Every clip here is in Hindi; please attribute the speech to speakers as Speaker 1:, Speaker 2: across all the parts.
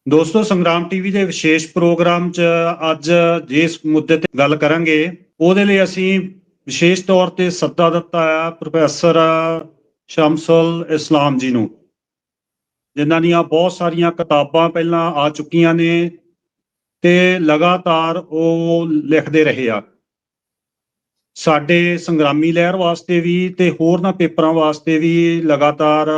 Speaker 1: ਦੋਸਤੋ ਸੰਗਰਾਮ ਟੀਵੀ ਦੇ ਵਿਸ਼ੇਸ਼ ਪ੍ਰੋਗਰਾਮ 'ਚ ਅੱਜ ਜਿਸ ਮੁੱਦੇ ਤੇ ਗੱਲ ਕਰਾਂਗੇ ਉਹਦੇ ਲਈ ਅਸੀਂ ਵਿਸ਼ੇਸ਼ ਤੌਰ ਤੇ ਸੱਦਾ ਦਿੱਤਾ ਹੈ ਪ੍ਰੋਫੈਸਰ ਸ਼ਮਸੁਲ ਇਸਲਾਮ ਜੀ ਨੂੰ, ਜਿਨ੍ਹਾਂ ਦੀਆਂ ਬਹੁਤ ਸਾਰੀਆਂ ਕਿਤਾਬਾਂ ਪਹਿਲਾਂ ਆ ਚੁੱਕੀਆਂ ਨੇ ਤੇ ਲਗਾਤਾਰ ਉਹ ਲਿਖਦੇ ਰਹੇ ਆ ਸਾਡੇ ਸੰਗਰਾਮੀ ਲਹਿਰ ਵਾਸਤੇ ਵੀ ਤੇ ਹੋਰਨਾਂ ਪੇਪਰਾਂ ਵਾਸਤੇ ਵੀ। ਲਗਾਤਾਰ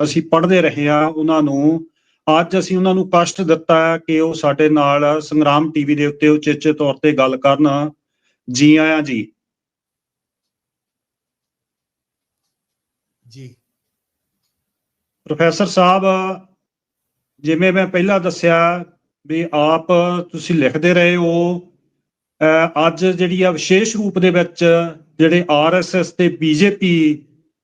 Speaker 1: ਅਸੀਂ ਪੜ੍ਹਦੇ ਰਹੇ ਹਾਂ ਉਹਨਾਂ ਨੂੰ। ਅੱਜ ਅਸੀਂ ਉਹਨਾਂ ਨੂੰ ਕਸ਼ਟ ਦਿੱਤਾ ਹੈ ਕਿ ਉਹ ਸਾਡੇ ਨਾਲ ਸੰਗਰਾਮ ਟੀਵੀ ਦੇ ਉੱਤੇ ਉਚੇਚੇ ਤੌਰ ਤੇ ਗੱਲ ਕਰਨ। ਜੀ ਆਇਆਂ ਜੀ।
Speaker 2: ਜੀ
Speaker 1: ਪ੍ਰੋਫੈਸਰ ਸਾਹਿਬ, ਜਿਵੇਂ ਮੈਂ ਪਹਿਲਾਂ ਦੱਸਿਆ ਵੀ ਆਪ ਤੁਸੀਂ ਲਿਖਦੇ ਰਹੇ ਹੋ। ਅੱਜ ਜਿਹੜੀ ਆ ਵਿਸ਼ੇਸ਼ ਰੂਪ ਦੇ ਵਿੱਚ ਜਿਹੜੇ RSS ਤੇ BJP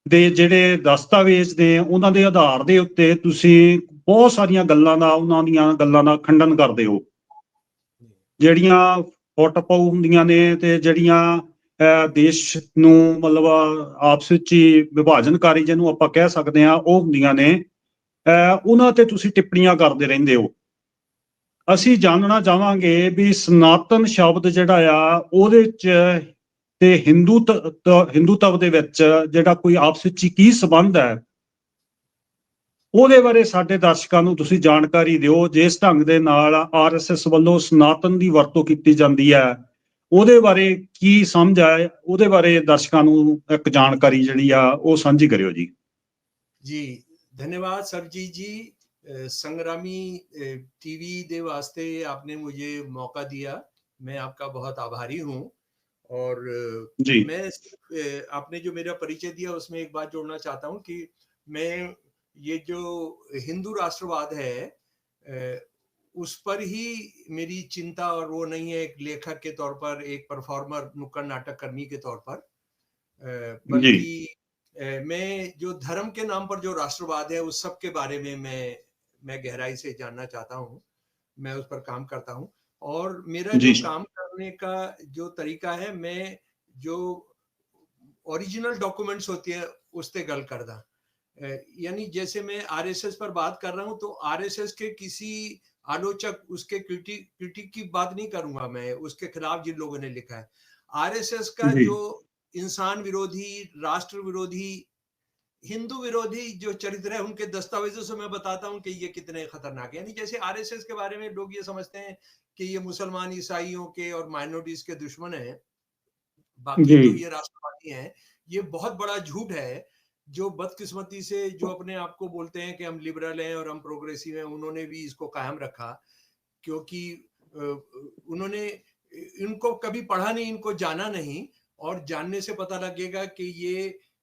Speaker 1: ਦੇ ਜਿਹੜੇ ਦਸਤਾਵੇਜ਼ ਨੇ ਉਹਨਾਂ ਦੇ ਆਧਾਰ ਦੇ ਉੱਤੇ ਤੁਸੀਂ ਬਹੁਤ ਸਾਰੀਆਂ ਗੱਲਾਂ ਦਾ ਉਹਨਾਂ ਦੀਆਂ ਗੱਲਾਂ ਦਾ ਖੰਡਨ ਕਰਦੇ ਹੋ, ਜਿਹੜੀਆਂ ਫੁੱਟਪਾਊ ਹੁੰਦੀਆਂ ਨੇ ਤੇ ਜਿਹੜੀਆਂ ਦੇਸ਼ ਨੂੰ ਮਤਲਬ ਆਪਸ ਵਿੱਚ ਹੀ ਵਿਭਾਜਨਕਾਰੀ ਜਿਹਨੂੰ ਆਪਾਂ ਕਹਿ ਸਕਦੇ ਹਾਂ ਉਹ ਹੁੰਦੀਆਂ ਨੇ। ਉਹਨਾਂ ਤੇ ਤੁਸੀਂ ਟਿੱਪਣੀਆਂ ਕਰਦੇ ਰਹਿੰਦੇ ਹੋ। ਅਸੀਂ ਜਾਣਨਾ ਚਾਹਾਂਗੇ ਵੀ ਸਨਾਤਨ ਸ਼ਬਦ ਜਿਹੜਾ ਆ ਉਹਦੇ 'ਚ ਤੇ ਹਿੰਦੂਤਵ ਦੇ ਵਿੱਚ ਜਿਹੜਾ ਕੋਈ ਆਪਸ ਵਿੱਚ ਕੀ ਸੰਬੰਧ ਹੈ, ਉਹਦੇ ਬਾਰੇ ਸਾਡੇ ਦਰਸ਼ਕਾਂ ਨੂੰ ਤੁਸੀਂ ਜਾਣਕਾਰੀ ਦਿਓ। ਜਿਸ ਢੰਗ ਦੇ ਨਾਲ RSS ਵੱਲੋਂ ਸਨਾਤਨ ਦੀ ਵਰਤੋਂ ਕੀਤੀ ਜਾਂਦੀ ਹੈ ਉਹਦੇ ਬਾਰੇ ਕੀ ਸਮਝ ਆਏ, ਉਹਦੇ ਬਾਰੇ ਦਰਸ਼ਕਾਂ ਨੂੰ ਇੱਕ ਜਾਣਕਾਰੀ ਜਿਹੜੀ ਆ ਉਹ ਸਾਂਝੀ ਕਰਿਓ ਜੀ।
Speaker 2: जी धन्यवाद सर जी। संग्रामी टीवी दे वास्ते आपने मुझे मौका दिया, मैं आपका बहुत आभारी हूँ। और
Speaker 1: जी
Speaker 2: मैं आपने जो मेरा परिचय दिया उसमें एक बात जोड़ना चाहता हूँ कि मैं ये जो हिंदू राष्ट्रवाद है उस पर ही मेरी चिंता, और वो नहीं है एक लेखक के तौर पर, एक परफॉर्मर, नुक्कड़ नाटक कर्मी के तौर पर, बल्कि मैं जो धर्म के नाम पर जो राष्ट्रवाद है उस सब के बारे में मैं गहराई से जानना चाहता हूँ। मैं उस पर काम करता हूँ और मेरा जो काम करने का जो तरीका है, मैं जो ओरिजिनल डॉक्यूमेंट्स होती है उस पे गल करदा। यानी जैसे मैं RSS पर बात कर रहा हूँ तो RSS के किसी आलोचक उसके क्रिटिक की बात नहीं करूंगा, मैं उसके खिलाफ जिन लोगों ने लिखा है। RSS का जो इंसान विरोधी, राष्ट्र विरोधी, हिंदू विरोधी जो चरित्र है उनके दस्तावेजों से मैं बताता हूं कि ये कितने खतरनाक है। यानी जैसे RSS के बारे में लोग ये समझते हैं कि ये मुसलमान, ईसाइयों के और माइनॉरिटीज के दुश्मन है, बाकी तो ये राष्ट्रवादी हैं। ये बहुत बड़ा झूठ है। जो बदकिस्मती से जो अपने आप को बोलते हैं कि हम लिबरल हैं और हम प्रोग्रेसिव हैं, उन्होंने भी इसको कायम रखा, क्योंकि उन्होंने इनको कभी पढ़ा नहीं, इनको जाना नहीं, और जानने से पता लगेगा कि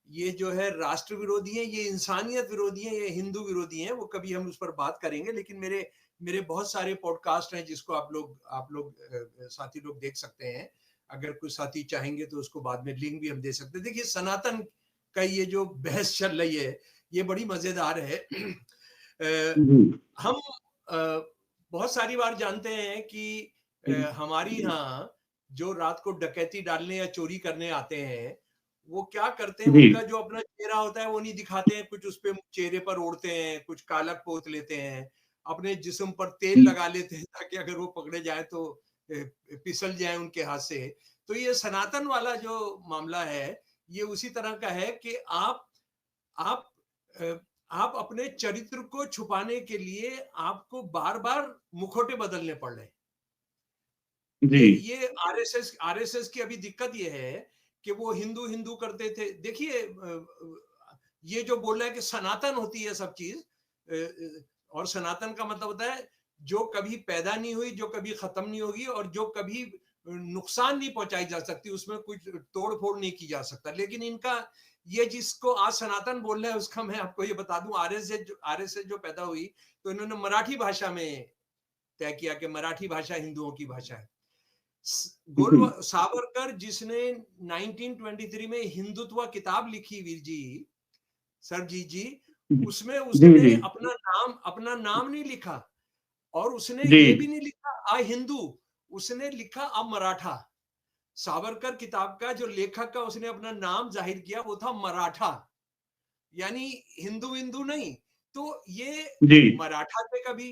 Speaker 2: ये जो है राष्ट्र विरोधी है, ये इंसानियत विरोधी है, ये हिंदू विरोधी है। वो कभी हम उस पर बात करेंगे, लेकिन मेरे बहुत सारे पॉडकास्ट हैं जिसको आप लोग साथी लोग देख सकते हैं। अगर कुछ साथी चाहेंगे तो उसको बाद में लिंक भी हम दे सकते हैं। देखिए, सनातन का ये जो बहस चल रही है ये बड़ी मजेदार है। हम बहुत सारी बार जानते हैं कि हमारी यहाँ जो रात को डकैती डालने या चोरी करने आते हैं वो क्या करते हैं, उनका जो अपना चेहरा होता है वो नहीं दिखाते हैं, कुछ उस पे चेहरे पर ओढ़ते हैं, कुछ कालक पोत लेते हैं, अपने जिस्म पर तेल लगा लेते हैं ताकि अगर वो पकड़े जाए तो फिसल जाए उनके हाथ से। तो ये सनातन वाला जो मामला है ये उसी तरह का है कि आप अपने चरित्र को छुपाने के लिए आपको बार बार मुखौटे बदलने पड़ रहे हैं। ये RSS की अभी दिक्कत ये है कि वो हिंदू करते थे। देखिए, ये जो बोल रहा है कि सनातन होती है सब चीज, और सनातन का मतलब होता है जो कभी पैदा नहीं हुई, जो कभी खत्म नहीं होगी, और जो कभी नुकसान नहीं पहुंचाई जा सकती, उसमें कुछ तोड़ फोड़ नहीं की जा सकता। लेकिन इनका ये जिसको आज सनातन बोल रहे हैं उसका मैं आपको ये बता दूं, RSS जो पैदा हुई तो इन्होंने मराठी भाषा में तय किया कि मराठी भाषा हिंदुओं की भाषा है। सावरकर जिसने 1923 में हिंदुत्व किताब लिखी, वीर जी, सर जी, उसमें उसने अपना नाम नहीं लिखा, और उसने ये भी नहीं लिखा आ हिंदू, उसने लिखा आ मराठा। सावरकर किताब का जो लेखक का उसने अपना नाम जाहिर किया वो था मराठा, यानी हिंदू नहीं। तो ये मराठा थे कभी,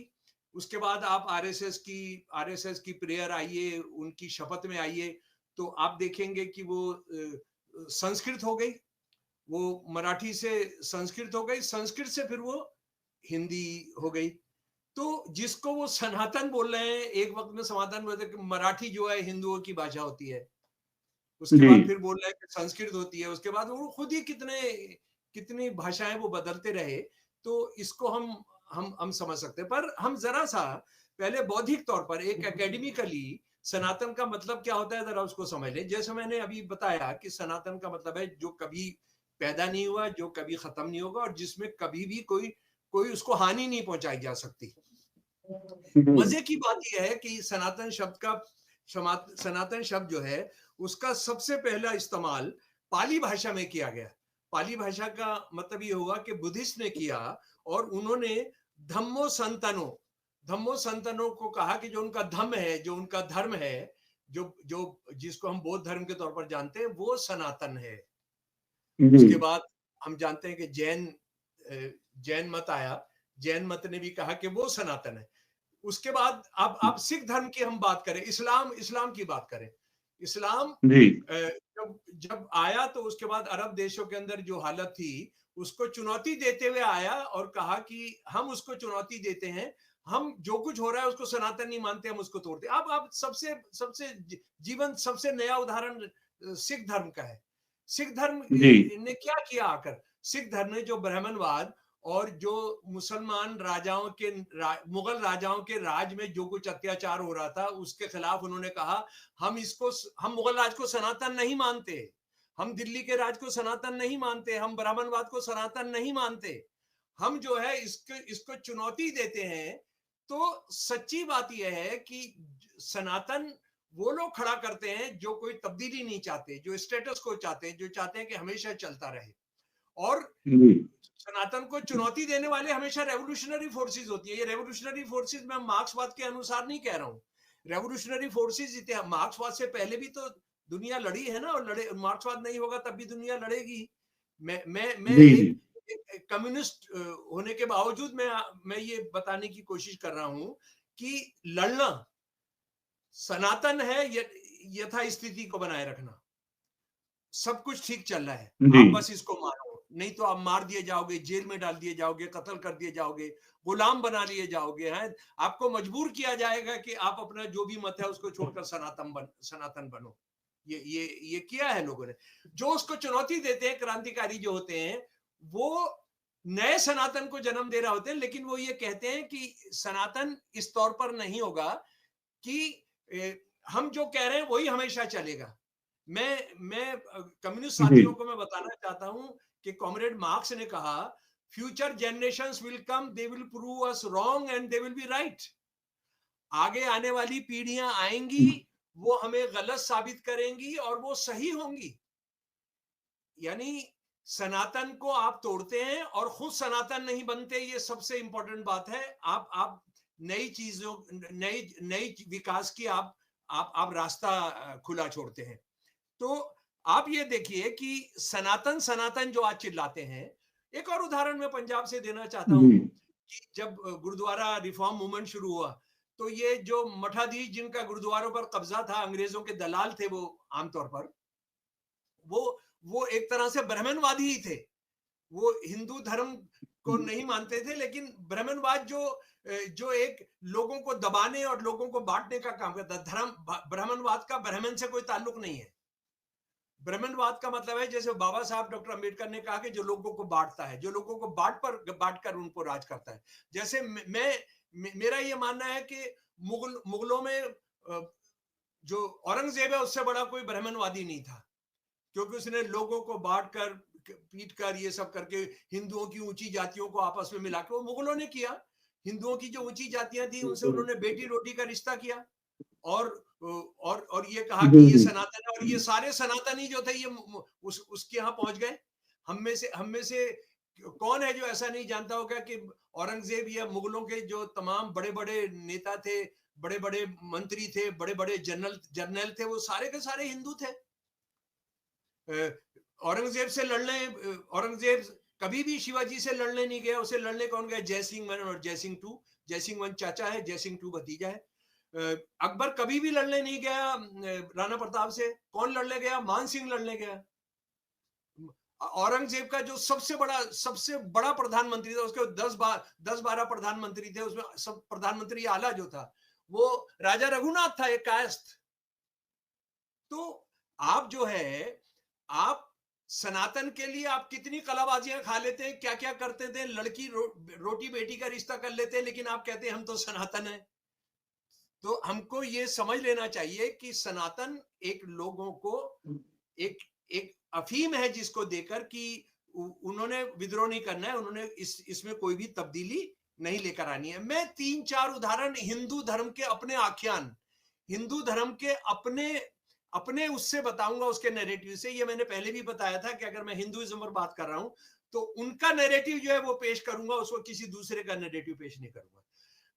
Speaker 2: उसके बाद आप आरएसएस की प्रेयर आइए, उनकी शपथ में आइए, तो आप देखेंगे कि वो संस्कृत हो गई, वो मराठी से संस्कृत हो गई, संस्कृत से फिर वो हिंदी हो गई। तो जिसको वो सनातन बोल रहे हैं, एक वक्त में सनातन बोलते कि मराठी जो है हिंदुओं की भाषा होती है, उसके बाद
Speaker 1: जी
Speaker 2: फिर बोल रहे हैं कि संस्कृत होती है, उसके बाद वो खुद ही कितनी भाषाएं वो बदलते रहे। तो इसको हम समझ सकते हैं, पर हम जरा सा पहले बौद्धिक तौर पर एक एकेडमिकली सनातन का मतलब क्या होता है जरा उसको समझ लें। जैसे मैंने अभी बताया कि सनातन का मतलब है जो कभी पैदा नहीं हुआ, जो कभी खत्म नहीं होगा, और जिसमें कभी भी कोई उसको हानि नहीं पहुंचाई जा सकती।
Speaker 1: जी
Speaker 2: मजे की बात यह है कि सनातन शब्द जो है उसका सबसे पहला इस्तेमाल पाली भाषा में किया गया। पाली भाषा का मतलब ये हुआ कि बुद्धिस्ट ने किया, और उन्होंने धम्मो संतनों को कहा कि जो उनका धम्म है, जो उनका धर्म है, जो जो जिसको हम बौद्ध धर्म के तौर पर जानते हैं, वो सनातन है।
Speaker 1: जी
Speaker 2: उसके बाद हम जानते हैं कि जैन मत आया, जैन मत ने भी कहा कि वो सनातन है। उसके बाद अब आप सिख धर्म की हम बात करें, इस्लाम की बात करें, इस्लाम
Speaker 1: जी
Speaker 2: जब जब आया तो उसके बाद अरब देशों के अंदर जो हालत थी उसको चुनौती देते हुए आया और कहा कि हम उसको चुनौती देते हैं, हम जो कुछ हो रहा है उसको सनातन नहीं मानते, हम उसको तोड़ते। अब आप सबसे सबसे जीवन सबसे नया उदाहरण सिख धर्म का है। सिख धर्म
Speaker 1: जी
Speaker 2: ने क्या किया आकर? सिख धर्म ने जो ब्राह्मणवाद और जो मुसलमान मुगल राजाओं के राज में जो कुछ अत्याचार हो रहा था उसके खिलाफ उन्होंने कहा, हम मुगल राज को सनातन नहीं मानते, हम दिल्ली के राज को सनातन नहीं मानते, हम ब्राह्मणवाद को सनातन नहीं मानते, हम जो है इसको चुनौती देते हैं। तो सच्ची बात यह है कि सनातन वो लोग खड़ा करते हैं जो कोई तब्दीली नहीं चाहते, जो स्टेटस को चाहते हैं, जो चाहते हैं कि हमेशा चलता रहे। और
Speaker 1: जी
Speaker 2: सनातन को चुनौती देने वाले हमेशा रेवोल्यूशनरी फोर्सेस होती है। ये रेवोल्यूशनरी फोर्सेस मैं मार्क्सवाद के अनुसार नहीं कह रहा हूँ। रेवोल्यूशनरी फोर्सेस मार्क्सवाद से पहले भी तो दुनिया लड़ी है ना, और मार्क्सवाद नहीं होगा तब भी दुनिया लड़ेगी। मैं
Speaker 1: जी जी
Speaker 2: एक कम्युनिस्ट होने के बावजूद मैं ये बताने की कोशिश कर रहा हूं कि लड़ना सनातन है, यथा स्थिति को बनाए रखना। सब कुछ ठीक चल रहा है,
Speaker 1: जी
Speaker 2: आप बस इसको मानो, नहीं तो आप मार दिए जाओगे, जेल में डाल दिए जाओगे, कत्ल कर दिए जाओगे, गुलाम बना लिए जाओगे, हैं? आपको मजबूर किया जाएगा कि आप अपना जो भी मत है उसको छोड़कर सनातन बनो। ये किया है लोगों ने। जो उसको चुनौती देते हैं, क्रांतिकारी जो होते हैं, वो नए सनातन को जन्म दे रहे होते हैं, लेकिन वो ये कहते हैं कि सनातन इस तौर पर नहीं होगा कि हम जो कह रहे हैं वही हमेशा चलेगा। मैं कम्युनिस्ट
Speaker 1: जी
Speaker 2: साथियों को मैं बताना चाहता हूं कि कॉमरेड मार्क्स ने कहा, future generations will come, they will prove us wrong and they will be right. आगे आने वाली पीढ़ियां आएंगी, वो हमें गलत साबित करेंगी और वो सही होंगी। यानी सनातन को आप तोड़ते हैं और खुद सनातन नहीं बनते, ये सबसे इंपॉर्टेंट बात है। आप नई चीजों, नई विकास की आप रास्ता खुला छोड़ते हैं। तो आप ये देखिए कि सनातन सनातन जो आज चिल्लाते हैं। एक और उदाहरण मैं पंजाब से देना चाहता
Speaker 1: जी
Speaker 2: हूं कि जब गुरुद्वारा रिफॉर्म मूवमेंट शुरू हुआ तो ये जो मठाधीश जिनका गुरुद्वारों पर कब्जा था, अंग्रेजों के दलाल थे वो आमतौर पर, वो एक तरह से ब्राह्मणवादी ही थे। वो हिंदू धर्म को नहीं मानते थे, लेकिन ब्राह्मणवाद जो एक लोगों को दबाने और लोगों को बांटने का काम करता है। ब्राह्मणवाद का ब्राह्मण से कोई ताल्लुक नहीं है। ब्राह्मणवाद का मतलब है, जैसे बाबा साहब डॉक्टर अंबेडकर ने कहा कि जो लोगों को बांटता है, जो लोगों को बांट कर उनको राज करता है। जैसे मेरा ये मानना है कि मुगलों में जो औरंगजेब है उससे बड़ा कोई ब्राह्मणवादी नहीं था, क्योंकि उसने लोगों को बांट कर, पीट कर, ये सब करके हिंदुओं की ऊंची जातियों को आपस में मिला के, वो मुगलों ने किया। हिंदुओं की जो ऊंची जातियां थी उनसे उन्होंने बेटी रोटी का रिश्ता किया, और ये कहा कि
Speaker 1: जी
Speaker 2: ये
Speaker 1: जी
Speaker 2: सनातन है, और ये सारे सनातनी जो थे ये उसके यहाँ पहुंच गए। हम में से कौन है जो ऐसा नहीं जानता होगा कि औरंगजेब या मुगलों के जो तमाम बड़े बड़े नेता थे, बड़े बड़े मंत्री थे, बड़े बड़े जनरल थे, वो सारे के सारे हिंदू थे। औरंगजेब से लड़ने, औरंगजेब कभी भी शिवाजी से लड़ने नहीं गया। उसे लड़ने कौन गया? जय सिंह वन और जय सिंह टू। जयसिंह 1 चाचा है, जयसिंह 2 भतीजा है। अकबर कभी भी लड़ने नहीं गया राणा प्रताप से। कौन लड़ने गया? मान सिंह लड़ने गया। औरंगजेब का जो सबसे बड़ा प्रधानमंत्री था, उसके 10-12 प्रधानमंत्री थे, उसमें सब प्रधानमंत्री आला जो था वो राजा रघुनाथ था, एक कायस्थ। तो आप जो है, आप सनातन के लिए आप कितनी कलाबाजियां खा लेते हैं, क्या क्या करते थे, लड़की रोटी बेटी का रिश्ता कर लेते हैं, लेकिन आप कहते हैं हम तो सनातन है। तो हमको ये समझ लेना चाहिए कि सनातन एक लोगों को एक एक अफीम है जिसको देकर कि उन्होंने विद्रोह नहीं करना है, उन्होंने इसमें कोई भी तब्दीली नहीं लेकर आनी है। मैं 3-4 उदाहरण हिंदू धर्म के अपने आख्यान, हिंदू धर्म के अपने उससे बताऊंगा, उसके नैरेटिव से। ये मैंने पहले भी बताया था कि अगर मैं हिंदुइज्म पर बात कर रहा हूं तो उनका नैरेटिव जो है वो पेश करूंगा, उसको किसी दूसरे का नैरेटिव पेश नहीं करूंगा।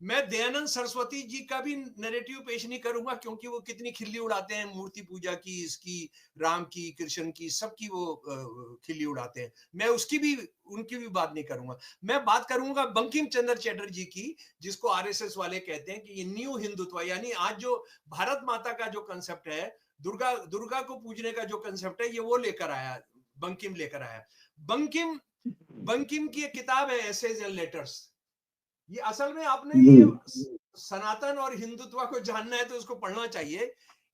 Speaker 2: मैं दयानंद सरस्वती जी का भी नैरेटिव पेश नहीं करूंगा, क्योंकि वो कितनी खिल्ली उड़ाते हैं मूर्ति पूजा की, इसकी, राम की, कृष्ण की, सबकी वो खिल्ली उड़ाते हैं। मैं उनकी भी बात नहीं करूंगा। मैं बात करूंगा बंकिम चंद्र चटर्जी की, जिसको आरएसएस वाले कहते हैं कि ये न्यू हिंदुत्व, यानी आज जो भारत माता का जो कंसेप्ट है, दुर्गा को पूजने का जो कंसेप्ट है, ये वो लेकर आया, बंकिम लेकर आया। बंकिम की एक किताब है एसेज एंड लेटर्स। ये असल में आपने ये सनातन और हिंदुत्व को जानना है तो उसको पढ़ना चाहिए।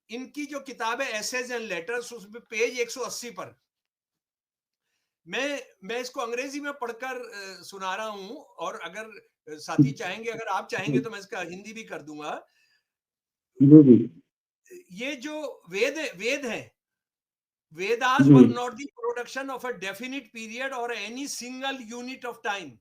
Speaker 2: इनकी जो किताब है एसेज एंड लेटर्स, उसमें पेज 180 पर मैं इसको अंग्रेजी में पढ़कर सुना रहा हूं, और अगर साथी चाहेंगे, अगर आप चाहेंगे तो मैं इसका हिंदी भी कर दूंगा। ये जो वेद है, Vedas were not the production of a definite period or any single unit of time.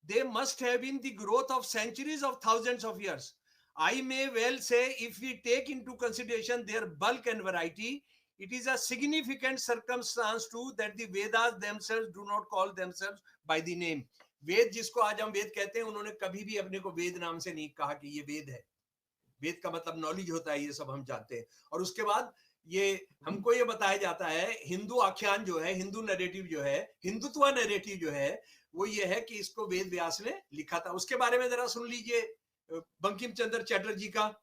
Speaker 2: They must have been the growth of centuries of thousands of years. I may well say, if we take into consideration their bulk and variety, it is a significant circumstance too that the Vedas themselves do not call themselves by the name. वेद जिसको आज हम वेद कहते हैं, उन्होंने कभी भी अपने को वेद नाम से नहीं कहा कि ये वेद है। वेद का मतलब नॉलेज होता है, ये सब हम जानते हैं। और उसके बाद ये हमको ये बताया जाता है, हिंदू आख्यान जो है, हिंदू नैरेटिव जो है, हिंदुत्व नैरेटिव जो है, वो ये है कि इसको वेद व्यास ने लिखा था। उसके बारे में जरा सुन लीजिए बंकिम चंद्र चटर्जी का।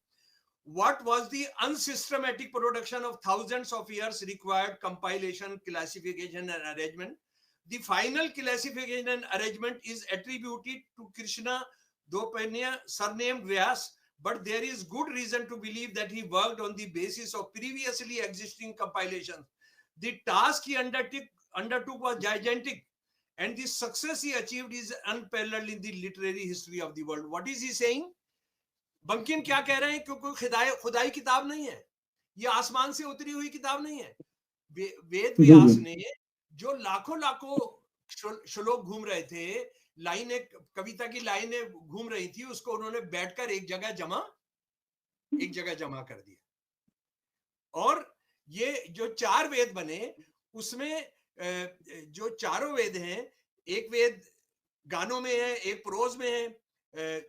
Speaker 2: What was the unsystematic production of thousands of years required compilation, classification and arrangement? The final classification and arrangement is attributed to Krishna Dopanya, surnamed Vyas, but there is good reason to believe that he worked on the basis of previously existing compilations. The task he undertook was gigantic, and the success he achieved is unparalleled in the literary history of the world. What is he saying? Bankim क्या कह रहे हैं? क्योंकि खुदाई किताब नहीं है, ये आसमान से उतरी हुई किताब नहीं है। वेद व्यास ने जो लाखों श्लोक घूम रहे थे, लाइनें, कविता की लाइनें घूम रही थी, उसको उन्होंने बैठकर एक जगह जमा कर दिया। और ये जो 4 वेद बने, उसमें जो चारों वेद हैं, एक वेद गानों में है, एक प्रोज में है।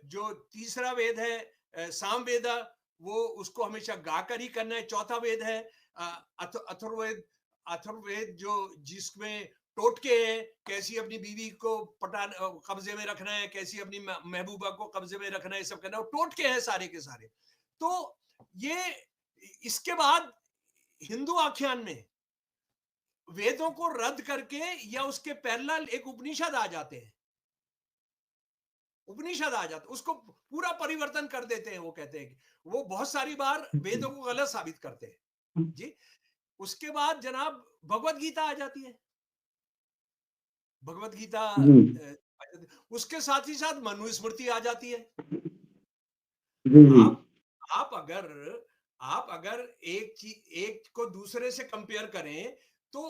Speaker 2: जो तीसरा वेद है सामवेदा, वो उसको हमेशा गाकर ही करना है। चौथा वेद है अथर्ववेद, जो जिसमें टोटके हैं, कैसी अपनी बीवी को कब्जे में रखना है, कैसी अपनी महबूबा को कब्जे में रखना है, सब करना है, टोटके हैं सारे के सारे। तो ये, इसके बाद हिंदू आख्यान में वेदों को रद्द करके या उसके पैरेलल एक उपनिषद आ जाते हैं, उसको पूरा परिवर्तन कर देते हैं। वो कहते हैं कि वो बहुत सारी बार वेदों को गलत साबित करते हैं जी। उसके बाद जनाब भगवत गीता आ जाती है। भगवत गीता, उसके साथ ही साथ मनुस्मृति आ जाती है। आप अगर एक को दूसरे से कंपेयर करें तो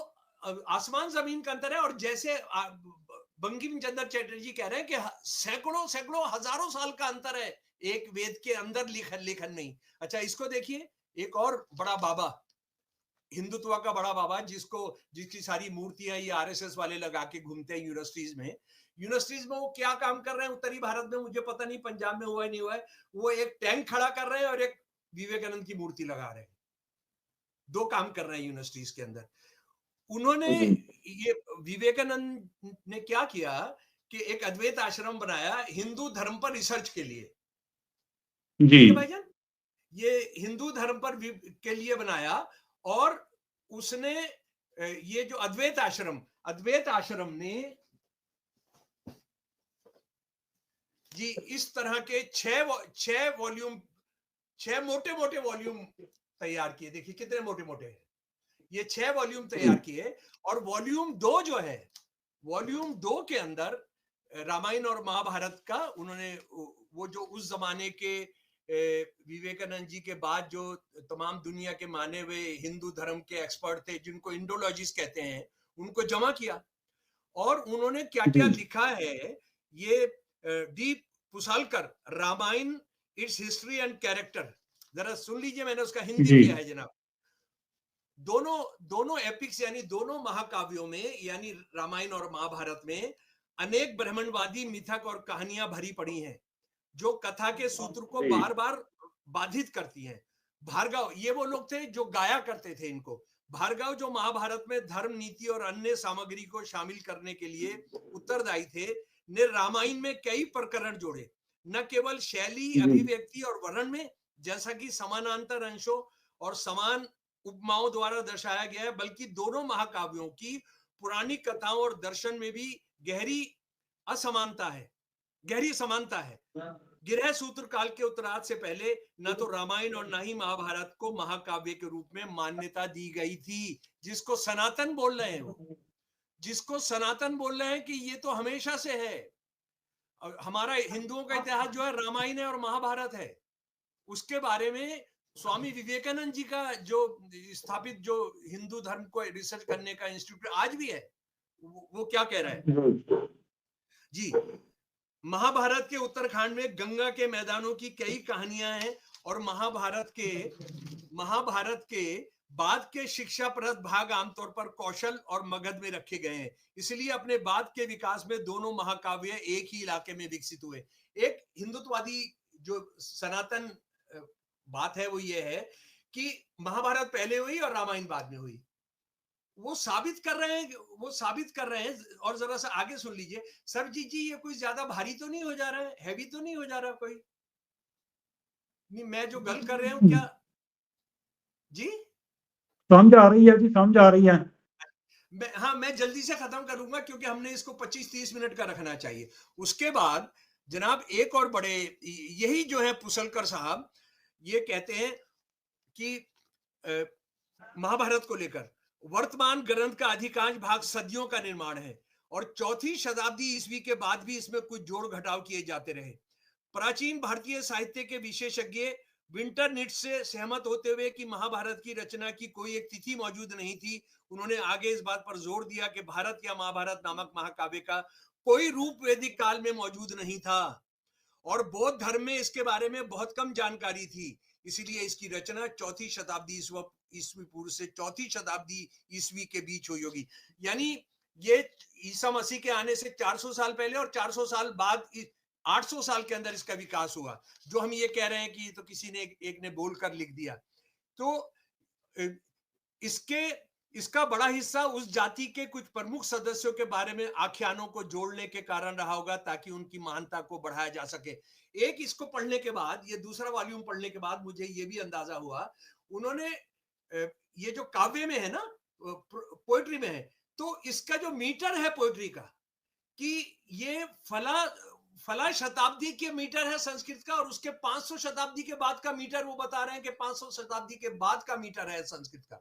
Speaker 2: आसमान जमीन का अंतर है। और जैसे बंकिम चंद्र चटर्जी कह रहे हैं कि सैकड़ों हजारों साल का अंतर है एक वेद के अंदर लेखन नहीं। अच्छा, इसको देखिए, एक और बड़ा बाबा, हिंदुत्व का बड़ा बाबा, जिसकी सारी मूर्तियां ये आरएसएस वाले लगा के घूमते हैं यूनिवर्सिटीज में वो क्या काम कर रहे हैं उत्तरी भारत में, मुझे पता नहीं, पंजाब में हुआ है नहीं हुआ है। वो एक टैंक खड़ा कर रहे हैं और एक विवेकानंद की मूर्ति लगा रहे हैं। 2 काम कर रहे हैं यूनिवर्सिटीज के अंदर। उन्होंने, ये विवेकानंद ने क्या किया कि एक अद्वैत आश्रम बनाया हिंदू धर्म पर रिसर्च के लिए।
Speaker 1: जी
Speaker 2: ठीक है भाईजान, ये हिंदू धर्म पर के लिए बनाया। और उसने ये जो अद्वैत आश्रम ने जी इस तरह के छह वॉल्यूम, 6 मोटे मोटे वॉल्यूम तैयार किए। देखिए कितने मोटे मोटे हैं ये, 6 वॉल्यूम तैयार किए। और वॉल्यूम 2 जो है, वॉल्यूम 2 के अंदर रामायण और महाभारत का उन्होंने वो जो उस जमाने के विवेकानंद जी के बाद जो तमाम दुनिया के माने हुए हिंदू धर्म के एक्सपर्ट थे, जिनको इंडोलॉजिस्ट कहते हैं, उनको जमा किया। और उन्होंने क्या क्या लिखा है, ये D Pusalkar, Ramayana its history and character, जरा सुन लीजिए, मैंने उसका हिंदी
Speaker 1: जी
Speaker 2: किया है जनाब। दोनों एपिक्स यानी दोनों महाकाव्यों में, यानी रामायण और महाभारत में अनेक ब्राह्मणवादी मिथक और कहानियां भरी पड़ी हैं, जो कथा के सूत्र को बार बार बाधित करती हैं। भार्गव, ये वो लोग थे जो गाया करते थे इनको। भार्गव जो महाभारत में धर्म, नीति और अन्य सामग्री को शामिल करने के लिए उत्तरदायी थे, ने रामायण में कई प्रकरण जोड़े, न केवल शैली, अभिव्यक्ति और वर्णन में, जैसा कि समानांतर अंशों और समान उपमाओं द्वारा दर्शाया गया है, बल्कि दोनों महाकाव्यों की पुरानी कथाओं और दर्शन में भी गहरी समानता है। गृह सूत्र काल के उत्तरार्ध से पहले न तो रामायण और न ही महाभारत को महाकाव्य के रूप में मान्यता दी गई थी। जिसको सनातन बोल रहे हैं कि ये तो हमेशा से है। हमारा हिंदुओं का इतिहास जो है रामायण है और महाभारत है। उसके बारे में स्वामी विवेकानंद जी का जो स्थापित जो हिंदू धर्म को रिसर्च करने का इंस्टीट्यूट आज भी है, वो क्या कह रहा है जी। महाभारत के उत्तरखंड में गंगा के मैदानों की कई कहानियां हैं, और महाभारत के बाद के शिक्षाप्रद भाग आमतौर पर कौशल और मगध में रखे गए हैं। इसलिए अपने बाद के विकास में दोनों महाकाव्य एक ही इलाके में विकसित हुए। एक हिंदुत्ववादी जो सनातन बात है वो ये है कि महाभारत पहले हुई और रामायण बाद में हुई। वो साबित कर रहे हैं। और जरा सा आगे सुन लीजिए। सरजीत जी, ये कोई ज्यादा भारी तो नहीं हो जा रहा है, हैवी तो नहीं हो जा रहा कोई? नहीं, मैं जो गल कर रहे हूं क्या जी?
Speaker 1: समझ आ रही है जी, समझ आ रही है।
Speaker 2: मैं जल्दी से खत्म करूंगा क्योंकि हमने इसको 25-30 मिनट का रखना चाहिए। उसके बाद जनाब एक और बड़े, यही जो है पुसलकर साहब, ये कहते हैं कि महाभारत को लेकर वर्तमान ग्रंथ का अधिकांश भाग सदियों का निर्माण है, और 4वीं शताब्दी ईस्वी के बाद भी इसमें कुछ जोड़ घटाव किए जाते रहे। प्राचीन भारतीय साहित्य के विशेषज्ञ विंटरनिट से सहमत होते हुए कि महाभारत की रचना की कोई एक तिथि मौजूद नहीं थी, उन्होंने आगे इस बात पर जोर दिया कि भारत या महाभारत नामक महाकाव्य का कोई रूप वैदिक काल में मौजूद नहीं था, और बौद्ध धर्म में इसके बारे में बहुत कम जानकारी थी। इसीलिए इसकी रचना 4वीं शताब्दी ईस्वी पूर्व से 4वीं शताब्दी ईस्वी के बीच हुई होगी। यानी ये ईसा मसीह के आने से 400 साल पहले और 400 साल बाद 800 साल के अंदर इसका विकास हुआ। जो हम ये कह रहे हैं कि तो किसी ने एक ने बोलकर लिख दिया, तो इसका बड़ा हिस्सा उस जाति के कुछ प्रमुख सदस्यों के बारे में आख्यानों को जोड़ने के कारण रहा होगा, ताकि उनकी महानता को बढ़ाया जा सके। एक इसको पढ़ने के बाद, ये दूसरा वॉल्यूम पढ़ने के बाद मुझे ये भी अंदाजा हुआ, उन्होंने ये जो काव्य में है ना, पोएट्री में है, तो इसका जो मीटर है पोएट्री का, कि ये फला शताब्दी के मीटर है संस्कृत का, और उसके 500 शताब्दी के बाद का मीटर वो बता रहे हैं कि 500 शताब्दी के बाद का मीटर है संस्कृत का।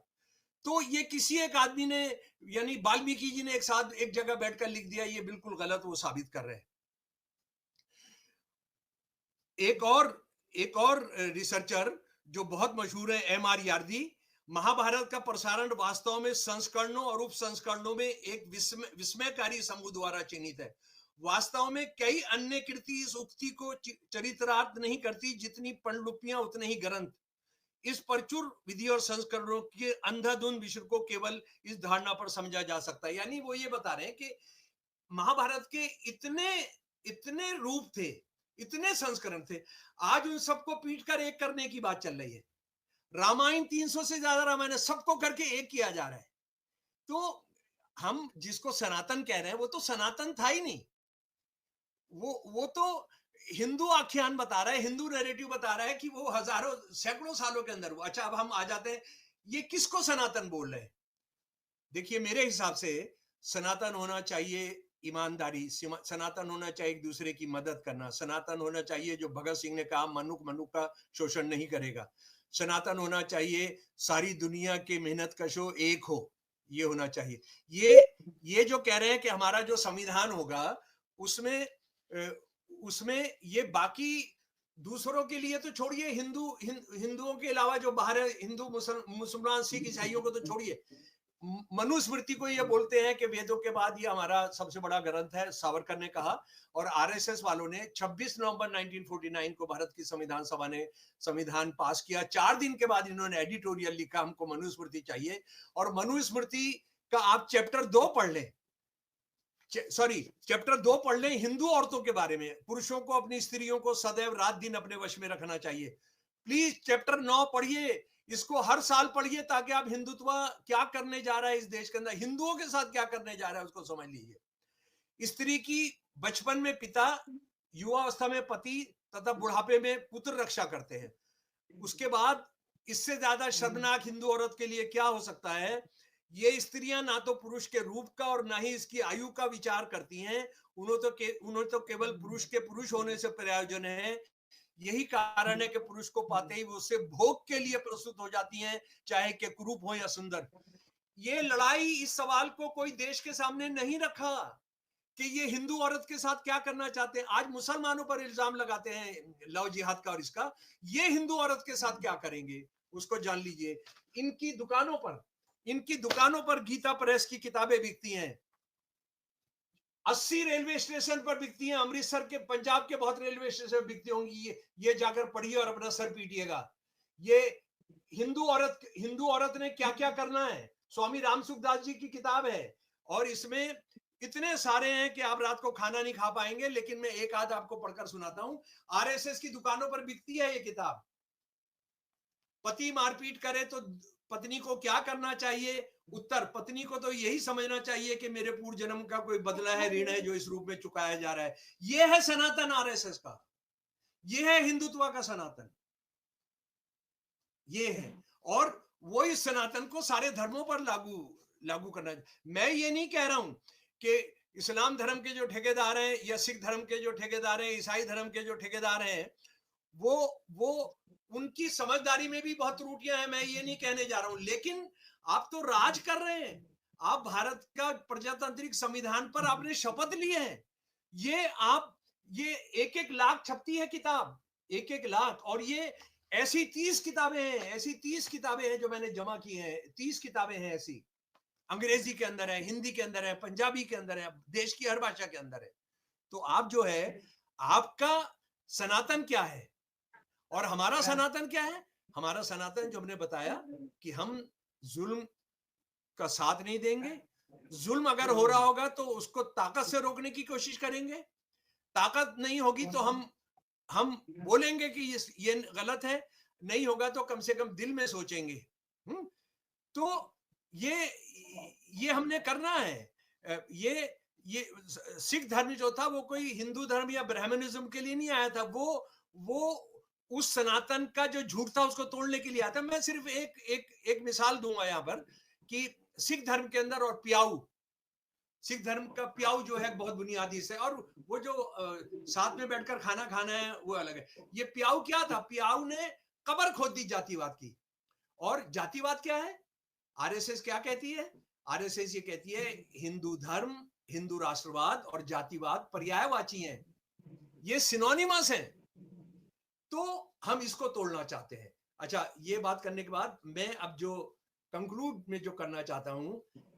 Speaker 2: तो ये किसी एक आदमी ने, यानी वाल्मीकि जी ने एक साथ एक जगह बैठकर लिख दिया, ये बिल्कुल गलत वो साबित कर रहे हैं। एक और रिसर्चर जो बहुत मशहूर है, एम.आर. यार्दी, महाभारत का प्रसारण वास्तव में संस्करणों और उप संस्करणों में एक विस्मयकारी समूह द्वारा चिन्हित है। वास्तव में कई अन्य कृति इस उक्ति को चरितार्थ नहीं करती, जितनी पांडुलिपियां उतने ही ग्रंथ। इस प्रचुर विधि और संस्करणों के अंधाधुंध विषय को केवल इस धारणा पर समझा जा सकता है। यानी वो ये बता रहे हैं कि महाभारत के इतने रूप थे, इतने संस्करण थे, आज उन सबको पीट कर एक करने की बात चल रही है। रामायण 300 से ज्यादा रामायण है, सबको करके एक किया जा रहा है। तो हम जिसको सनातन कह रहे हैं, वो तो सनातन था ही नहीं। वो तो हिंदू आख्यान बता रहा है, हिंदू नैरेटिव बता रहा है कि वो हजारों सैकड़ों सालों के अंदर हुआ। अच्छा, अब हम आ जाते हैं, ये किसको सनातन बोल रहे हैं? देखिए, मेरे हिसाब से सनातन होना चाहिए ईमानदारी, सनातन होना चाहिए एक दूसरे की मदद करना, सनातन होना चाहिए जो भगत सिंह ने कहा मनुक मनुक का शोषण नहीं करेगा, सनातन होना चाहिए सारी दुनिया के मेहनत कशो एक हो, ये होना चाहिए। ये जो कह रहे हैं कि हमारा जो संविधान होगा उसमें उसमें ये बाकी दूसरों के लिए तो छोड़िए, हिंदुओं के अलावा जो बाहर है, हिंदू मुसलमान सिख ईसाइयों को तो छोड़िए, मनुस्मृति को ये बोलते हैं कि वेदों के बाद ये हमारा सबसे बड़ा ग्रंथ है, सावरकर ने कहा। और आरएसएस वालों ने 26 नवंबर 1949 को भारत की संविधान सभा ने संविधान पास किया। 4 दिन के बाद इन्होंने एडिटोरियल लिखा, हमको मनुस्मृति चाहिए। और मनुस्मृति का आप चैप्टर 2 पढ़ लें, चैप्टर 2 पढ़ लें हिंदू औरतों के बारे में, पुरुषों को अपनी स्त्रियों को सदैव रात दिन अपने वश में रखना चाहिए। प्लीज चैप्टर 9 पढ़िए, इसको हर साल पढ़िए, ताकि आप हिंदुत्व क्या करने जा रहा है इस देश के अंदर, हिंदुओं के साथ क्या करने जा रहा है उसको समझ लीजिए। स्त्री की बचपन में पिता, युवावस्था में पति तथा बुढ़ापे में पुत्र रक्षा करते हैं। उसके बाद इससे ज्यादा शर्मनाक हिंदू औरत के लिए क्या हो सकता है? ये स्त्रियां ना तो पुरुष के रूप का और ना ही इसकी आयु का विचार करती हैं। उन्हें तो केवल पुरुष के पुरुष होने से प्रयोजन है। यही कारण है कि पुरुष को पाते ही वो उससे भोग के लिए प्रस्तुत हो जाती हैं, चाहे कि कुरूप हो या सुंदर। ये लड़ाई, इस सवाल को कोई देश के सामने नहीं रखा कि ये हिंदू औरत के साथ क्या करना चाहते हैं। आज मुसलमानों पर इल्जाम लगाते हैं लव जिहाद का और इसका, ये हिंदू औरत के साथ क्या करेंगे उसको जान लीजिए। इनकी दुकानों पर गीता प्रेस की किताबें बिकती हैं, 80 रेलवे स्टेशन पर बिकती हैं, अमृतसर के, पंजाब के बहुत रेलवे स्टेशन पर बिकती होंगी। ये जाकर पढ़िए और अपना सर पीटिएगा। ये हिंदू औरत ने क्या क्या करना है, स्वामी राम सुखदास जी की किताब है। और इसमें इतने सारे हैं कि आप रात को खाना नहीं खा पाएंगे, लेकिन मैं एक आध आपको पढ़कर सुनाता हूं। आरएसएस की दुकानों पर बिकती है ये किताब। पति मारपीट करे तो पत्नी को क्या करना चाहिए? उत्तर, पत्नी को तो यही समझना चाहिए कि मेरे पूर्व जन्म का कोई बदला है, ऋण है जो इस रूप में चुकाया जा रहा है। यह है सनातन आरएसएस का, यह है हिंदुत्व का सनातन, ये है। और वो इस सनातन को सारे धर्मों पर लागू करना है। मैं ये नहीं कह रहा हूं कि इस्लाम धर्म के जो ठेकेदार हैं या सिख धर्म के जो ठेकेदार हैं, ईसाई धर्म के जो ठेकेदार हैं, वो उनकी समझदारी में भी बहुत त्रुटियां हैं, मैं ये नहीं कहने जा रहा हूं। लेकिन आप तो राज कर रहे हैं, आप भारत का प्रजातांत्रिक संविधान पर आपने शपथ लिए हैं। ये 1-1 लाख छपती है किताब, 1-1 लाख। और ये ऐसी 30 किताबें हैं जो मैंने जमा की हैं, 30 किताबें हैं ऐसी, अंग्रेजी के अंदर है, हिंदी के अंदर है, पंजाबी के अंदर है, देश की हर भाषा के अंदर है। तो आप जो है, आपका सनातन क्या है और हमारा सनातन क्या है? हमारा सनातन जो हमने बताया कि हम जुल्म का साथ नहीं देंगे, जुल्म अगर हो रहा होगा तो उसको ताकत से रोकने की कोशिश करेंगे, ताकत नहीं होगी तो हम बोलेंगे कि ये गलत है, नहीं होगा तो कम से कम दिल में सोचेंगे। तो ये हमने करना है। ये सिख धर्म जो था वो कोई हिंदू धर्म या ब्राह्मणिज्म के लिए नहीं आया था, वो उस सनातन का जो झूठ था उसको तोड़ने के लिए आया था। मैं सिर्फ एक मिसाल दूंगा यहाँ पर कि सिख धर्म के अंदर, और प्याऊ, सिख धर्म का प्याऊ जो है बहुत बुनियादी से, और वो जो साथ में बैठकर खाना खाना है वो अलग है। ये प्याऊ क्या था? प्याऊ ने कब्र खोद दी जातिवाद की। और जातिवाद क्या है? आरएसएस क्या कहती है? आरएसएस ये कहती है हिंदू धर्म, हिंदू राष्ट्रवाद और जातिवाद पर्यायवाची हैं, ये सिनोनिमस हैं। तो हम इसको तोड़ना चाहते हैं। अच्छा, ये बात करने के बाद मैं अब जो कंक्लूड में जो करना चाहता हूं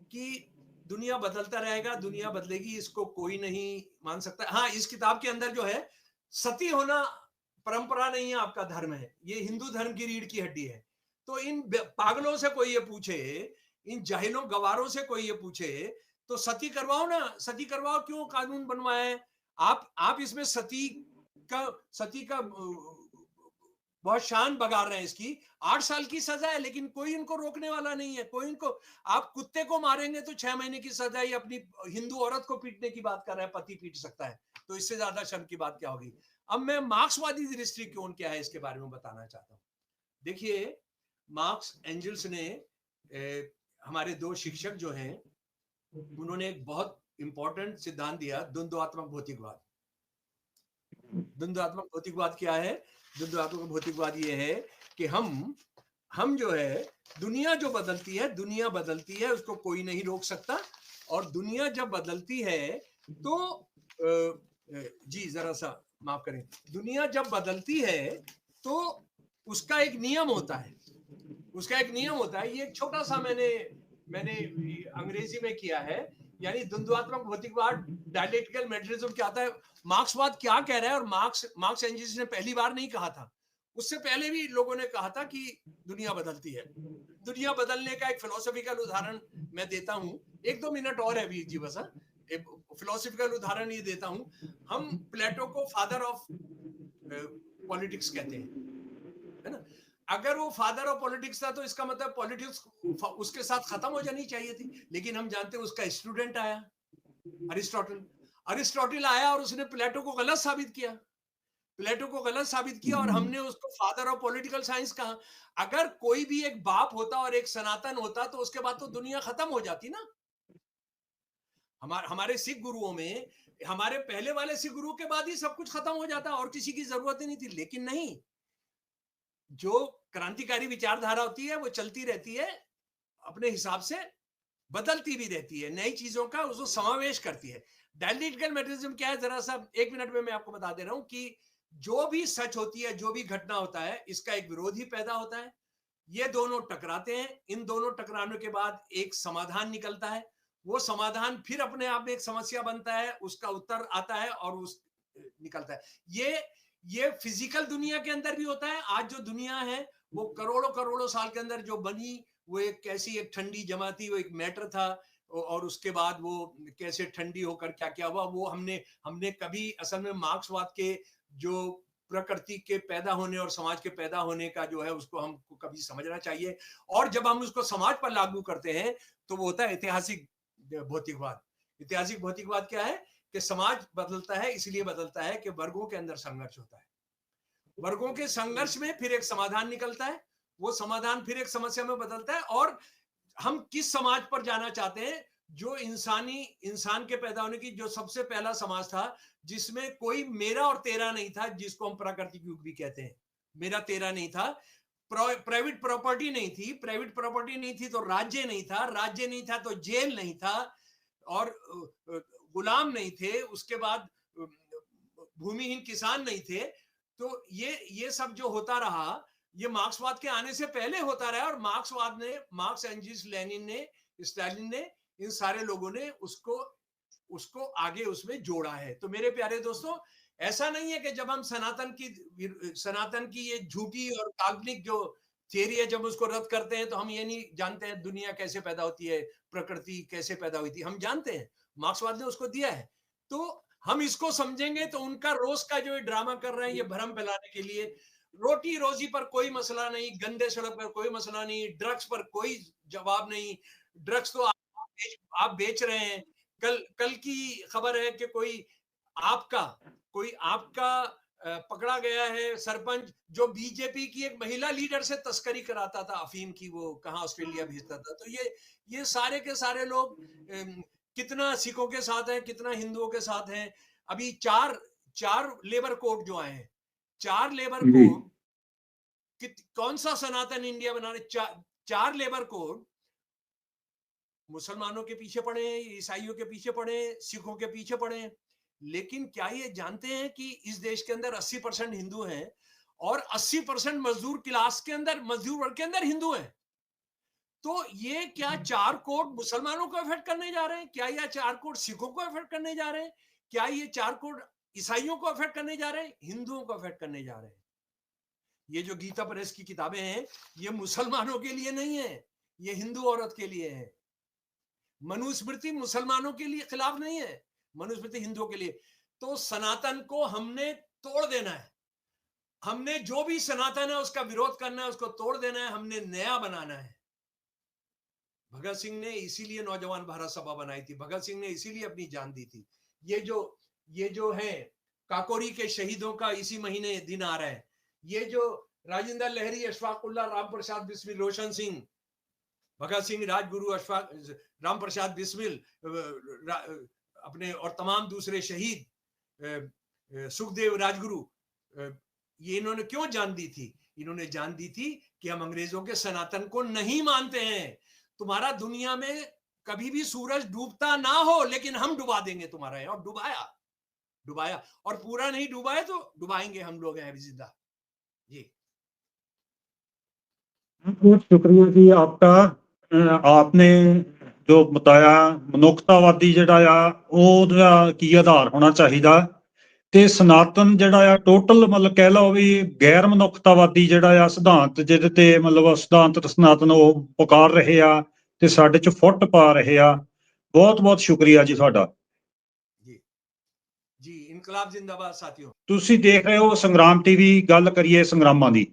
Speaker 2: कि दुनिया बदलता रहेगा, दुनिया बदलेगी, इसको कोई नहीं मान सकता। हाँ, इस किताब के अंदर जो है, सती होना परंपरा नहीं है, आपका धर्म है, ये हिंदू धर्म की रीढ़ की हड्डी है। तो इन पागलों से कोई ये पूछे, इन जाहिलों गवारों से कोई ये पूछे तो सती करवाओ ना, सती करवाओ, क्यों कानून बनवाया है आप इसमें सती का बहुत शान बगार रहे हैं। इसकी 8 साल की सजा है, लेकिन कोई इनको रोकने वाला नहीं है, कोई इनको, आप कुत्ते को मारेंगे तो 6 महीने की सजा, ही अपनी हिंदू औरत को पीटने की बात कर रहे हैं, पति पीट सकता है, तो इससे ज्यादा शर्म की बात क्या होगी? अब मैं मार्क्सवादी दृष्टिकोण क्या है इसके बारे में बताना चाहता हूं। देखिए, मार्क्स एंजल्स ने हमारे दो शिक्षक जो हैं, उन्होंने एक बहुत इंपॉर्टेंट सिद्धांत दिया, द्वंद्वात्मक भौतिकवाद। द्वंद्वात्मक भौतिकवाद क्या है? द्वंद्वात्मक भौतिकवाद ये है कि हम जो है, दुनिया जो बदलती है, दुनिया बदलती है, उसको कोई नहीं रोक सकता। और दुनिया जब बदलती है तो जी जरा सा माफ करें, दुनिया जब बदलती है तो उसका एक नियम होता है, उसका एक नियम होता है। ये एक छोटा सा मैंने अंग्रेजी में किया है, यानी द्वंद्वात्मक भौतिकवाद, डायलेक्टिकल मेटेरियलिज्म क्या आता है, मार्क्सवाद क्या कह रहा है। और मार्क्स एंजल्स ने पहली बार नहीं कहा था, उससे पहले भी लोगों ने कहा था कि दुनिया बदलती है। दुनिया बदलने का एक फिलोसॉफिकल उदाहरण मैं देता हूं, 1-2 मिनट और है वीर जी, बस एक फिलोसॉफिकल उदाहरण ये देता हूं। हम प्लेटो को फादर ऑफ पॉलिटिक्स कहते हैं, है ना। अगर वो फादर ऑफ पॉलिटिक्स था तो इसका मतलब पॉलिटिक्स उसके साथ खत्म हो जानी चाहिए थी, लेकिन हम जानते हैं उसका स्टूडेंट आया, अरिस्टोटल आया और उसने प्लेटो को गलत साबित किया, प्लेटो को गलत साबित किया, और हमने उसको फादर ऑफ पॉलिटिकल साइंस कहा। अगर कोई भी एक बाप होता और एक सनातन होता तो उसके बाद तो दुनिया खत्म हो जाती ना। हमारे सिख गुरुओं में, हमारे पहले वाले सिख गुरुओं के बाद ही सब कुछ खत्म हो जाता और किसी की जरूरत ही नहीं थी। लेकिन नहीं, जो क्रांतिकारी विचारधारा होती है वो चलती रहती है, अपने हिसाब से बदलती भी रहती है, नई चीजों का उसको समावेश करती है। डायलेक्टिकल मेटेरियलिज्म क्या है, जरा सा 1 मिनट में मैं आपको बता दे रहा हूं कि जो भी सच होती है, जो भी घटना होता है, इसका एक विरोधी पैदा होता है। ये दोनों टकराते हैं, इन दोनों टकराने के बाद एक समाधान निकलता है। वो समाधान फिर अपने आप में एक समस्या बनता है, उसका उत्तर आता है और उस निकलता है। ये फिजिकल दुनिया के अंदर भी होता है। आज जो दुनिया है वो करोड़ों करोड़ों साल के अंदर जो बनी, वो एक कैसी एक ठंडी जमा थी, वो एक मैटर था, और उसके बाद वो कैसे ठंडी होकर क्या क्या हुआ, वो हमने कभी असल में मार्क्सवाद के जो प्रकृति के पैदा होने और समाज के पैदा होने का जो है, उसको हमको कभी समझना चाहिए। और जब हम उसको समाज पर लागू करते हैं तो वो होता है ऐतिहासिक भौतिकवाद। ऐतिहासिक भौतिकवाद क्या है कि समाज बदलता है, इसलिए बदलता है कि वर्गों के अंदर संघर्ष होता है, वर्गों के संघर्ष में फिर एक समाधान निकलता है, वो समाधान फिर एक समस्या में बदलता है। और हम किस समाज पर जाना चाहते हैं, जो इंसान के पैदा होने की जो सबसे पहला समाज था, जिसमें कोई मेरा और तेरा नहीं था, जिसको हम प्राकृतिक युग भी कहते हैं। मेरा तेरा नहीं था, प्राइवेट प्रॉपर्टी नहीं थी, प्राइवेट प्रॉपर्टी नहीं थी तो राज्य नहीं था, राज्य नहीं था तो जेल नहीं था, और गुलाम नहीं थे, उसके बाद भूमिहीन किसान नहीं थे। तो ये सब जो होता रहा, ये मार्क्सवाद के आने से पहले होता रहा। और मार्क्स एंजिल्स लेनिन ने, स्टालिन ने, इन सारे लोगों ने उसको आगे उसमें जोड़ा है। तो मेरे प्यारे दोस्तों, ऐसा नहीं है कि जब हम सनातन की ये झूठी और काल्पनिक जो थियरी है, जब उसको रद्द करते हैं तो हम ये नहीं जानते हैं दुनिया कैसे पैदा होती है, प्रकृति कैसे पैदा हुई थी, हम जानते हैं, मार्क्सवाद ने उसको दिया है। तो हम इसको समझेंगे तो उनका रोज का जो ड्रामा कर रहे हैं, ये भ्रम फैलाने के लिए, रोटी रोजी पर कोई मसला नहीं, गंदे सड़क पर कोई मसला नहीं, ड्रग्स पर कोई जवाब नहीं, ड्रग्स तो आप बेच रहे हैं। कल की खबर है कि कोई आपका पकड़ा गया है सरपंच, जो बीजेपी की एक महिला लीडर से तस्करी कराता था अफीम की, वो कहां ऑस्ट्रेलिया भेजता था। तो ये सारे के सारे लोग कितना सिखों के साथ हैं, कितना हिंदुओं के साथ हैं। अभी चार लेबर कोड जो आए हैं, 4 लेबर कोड, कौन सा सनातन इंडिया बनाने, 4 लेबर कोड मुसलमानों के पीछे पड़े हैं, ईसाइयों के पीछे पड़े हैं, सिखों के पीछे पड़े हैं। लेकिन क्या ये जानते हैं कि इस देश के अंदर 80% हिंदू हैं और 80% मजदूर क्लास के अंदर, मजदूर वर्ग के अंदर हिंदू हैं। तो ये क्या 4 कोड मुसलमानों को अफेक्ट करने जा रहे हैं? क्या ये 4 कोड सिखों को अफेक्ट करने जा रहे हैं? क्या ये 4 कोड ईसाइयों को अफेक्ट करने जा रहे हैं? हिंदुओं को अफेक्ट करने जा रहे हैं। ये जो गीता प्रेस की किताबें हैं, ये मुसलमानों के लिए नहीं है, ये हिंदू औरत के लिए है। मनुस्मृति मुसलमानों के लिए खिलाफ नहीं है, मनुस्मृति हिंदुओं के लिए। तो सनातन को हमने तोड़ देना है, हमने जो भी सनातन है उसका विरोध करना है, उसको तोड़ देना है, हमने नया बनाना है। भगत सिंह ने इसीलिए नौजवान भारत सभा बनाई थी, भगत सिंह ने इसीलिए अपनी जान दी थी। ये जो है काकोरी के शहीदों का इसी महीने दिन आ रहा है। ये जो राजेंद्र लहरी, अशफाक उल्लाह, राम प्रसाद बिस्मिल, रोशन सिंह, भगत सिंह, राजगुरु, अशफाक, राम प्रसाद बिस्मिल, अपने और तमाम दूसरे शहीद, सुखदेव राजगुरु, ये इन्होंने क्यों जान दी थी? इन्होंने जान दी थी कि हम अंग्रेजों के सनातन को नहीं मानते हैं। तुम्हारा दुनिया में कभी भी सूरज डूबता ना हो, लेकिन हम डुबा देंगे तुम्हारा। और डुबाया और पूरा नहीं डुबाए तो डुबाएंगे हम लोग हैं अभी जिंदा। जी
Speaker 1: बहुत शुक्रिया जी आपका। आपने जो बताया ਮਨੁੱਖਤਾਵਾਦੀ ਜਿਹੜਾ ਆ ਉਹਦਾ ਕੀ ਆਧਾਰ ਹੋਣਾ ਚਾਹੀਦਾ ਤੇ ਸਨਾਤਨ ਜਿਹੜਾ ਆ ਟੋਟਲ ਮਤਲਬ ਕਹਿ ਲਓ ਵੀ ਗੈਰ ਮਨੁੱਖਤਾਵਾਦੀ ਜਿਹੜਾ ਆ ਸਿਧਾਂਤ ਜਿਹਦੇ ਤੇ ਮਤਲਬ ਸਿਧਾਂਤ ਸਨਾਤਨ ਉਹ ਪੁਕਾਰ ਰਹੇ ਆ ਤੇ ਸਾਡੇ ਚ ਫੁੱਟ ਪਾ ਰਹੇ ਆ। ਬਹੁਤ ਬਹੁਤ ਸ਼ੁਕਰੀਆ ਜੀ ਤੁਹਾਡਾ।
Speaker 2: ਜੀ ਇਨਕਲਾਬ ਜ਼ਿੰਦਾਬਾਦ ਸਾਥੀਓ।
Speaker 1: ਤੁਸੀਂ ਦੇਖ ਰਹੇ ਹੋ ਸੰਗਰਾਮ ਟੀਵੀ, ਗੱਲ ਕਰੀਏ ਸੰਗਰਾਮਾਂ ਦੀ।